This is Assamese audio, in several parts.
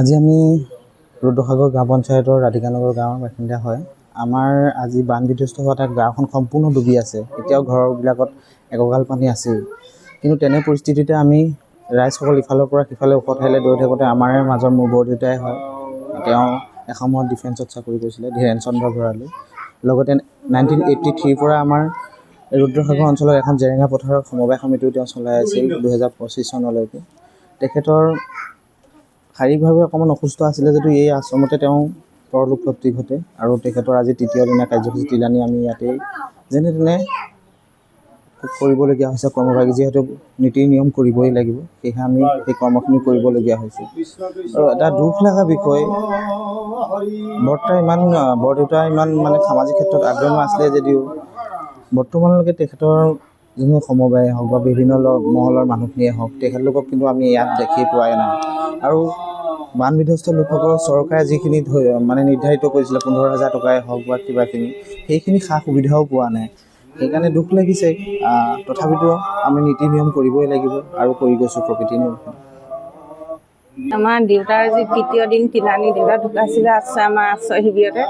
আজি আমি ৰুদ্ৰসাগৰ গাঁও পঞ্চায়তৰ ৰাধিকানগৰ গাঁৱৰ বাসিন্দা হয়। আমাৰ আজি বান বিধ্বস্ত হোৱা তাত গাঁওখন সম্পূৰ্ণ ডুবি আছে। এতিয়াও ঘৰবিলাকত একঁকাল পানী আছেই। কিন্তু তেনে পৰিস্থিতিতে আমি ৰাইজসকল ইফালৰ পৰা সিফালে ওখ ঠাইলৈ দৌৰি থাকোঁতে আমাৰে মাজৰ মোৰ বৰদেউতাই হয়। তেওঁ এসময়ত ডিফেন্সত চাকৰি কৰিছিলে, ধীৰেন চন্দ্ৰ ভৰালী। লগতে 1983 পৰা আমাৰ ৰুদ্ৰসাগৰ অঞ্চলত এখন জেৰেঙা পথাৰৰ সমবায় সমিতিও তেওঁ চলাই আছিল 2025 চনলৈকে। তেখেতৰ শাৰীৰিকভাৱে অকণমান অসুস্থ আছিলে যদিও এই আশ্ৰমতে তেওঁ পৰলোকপ্ৰাপ্তি ঘটে আৰু তেখেতৰ আজি তৃতীয় দিনা কাৰ্যসূচী তিলানি আমি ইয়াতেই যেনে তেনে কৰিবলগীয়া হৈছে কৰ্মভাগী, যিহেতু নীতি নিয়ম কৰিবই লাগিব, সেয়েহে আমি সেই কৰ্মখিনি কৰিবলগীয়া হৈছে। আৰু এটা দুখ লগা বিষয়, বৰদেউতা ইমান সামাজিক ক্ষেত্ৰত আগ্ৰহ আছিলে যদিও বৰ্তমানলৈকে তেখেতৰ যোনবোৰ সমবায় হওক বা বিভিন্ন মহলৰ মানুহখিনিয়ে হওক, তেখেতলোকক কিন্তু আমি ইয়াত দেখি পোৱাই নাই। আৰু বান বিধ্বস্ত লোকসকলক চৰকাৰে যিখিনি নিৰ্ধাৰিত কৰিছিলে 15,000 টকাই হওক বা কিবাখিনি, সেইখিনি সা সুবিধাও পোৱা নাই। সেইকাৰণে দুখ লাগিছে। তথাপিতো আমি নীতি নিয়ম কৰিবই লাগিব আৰু কৰি গৈছোঁ প্ৰকৃতি নিয়ম। আমাৰ দেউতাৰ আজি তৃতীয় দিন তিলানি, দেউতা ঢুকাইছিলে আমাৰ আশ্ৰয় শিবিৰতে।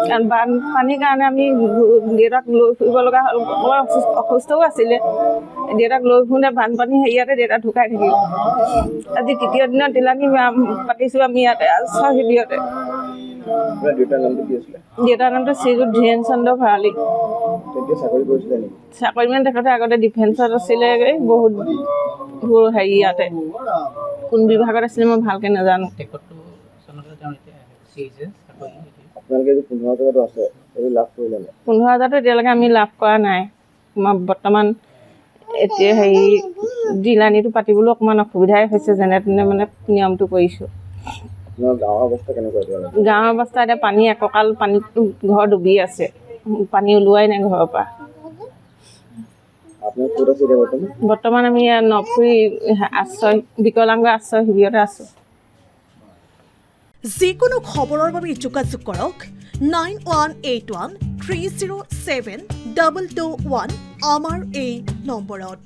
কাৰণ বানপানীৰ কাৰণে আমি দেউতাক লৈ ফুৰিব লগা হ'ল, অসুস্থও আছিলে। দেউতাক লৈ ফুৰোঁতে বানপানী হেৰিয়াতে দেউতা ঢুকাই থাকিল। আজি তৃতীয় দিনৰ তিলানি পাতিছোঁ আমি ইয়াতে আশ্ৰয় শিবিৰতে। দেউতাৰ নামটো শ্ৰীযুত ধীৰেন চন্দ্ৰ ভৰালী। চাকৰি মানে তেখেতে আগতে ডিফেন্সত আছিলে, বহুত হেৰি ইয়াতে কোন বিভাগত আছিলে মই ভালকৈ নাজানো। 15,000টো এতিয়ালৈকে আমি লাভ কৰা নাই। বৰ্তমান এতিয়া হেৰি তিলানিটো পাতিবলৈও অকণমান অসুবিধাই হৈছে, যেনে তেনে নিয়মটো কৰিছোঁ। গাঁৱৰ অৱস্থা এতিয়া পানী একঁকাল পানীত ঘৰ ডুবি আছে, পানী ওলোৱাই নাই ঘৰৰ পৰা। বৰ্তমান আমি নপুৰী বিকলাংগ আশ্ৰয় শিবিৰতে আছোঁ। যিকোনো খবৰৰ বাবে যোগাযোগ কৰক 9181 307 221 আমাৰ এই নম্বৰত।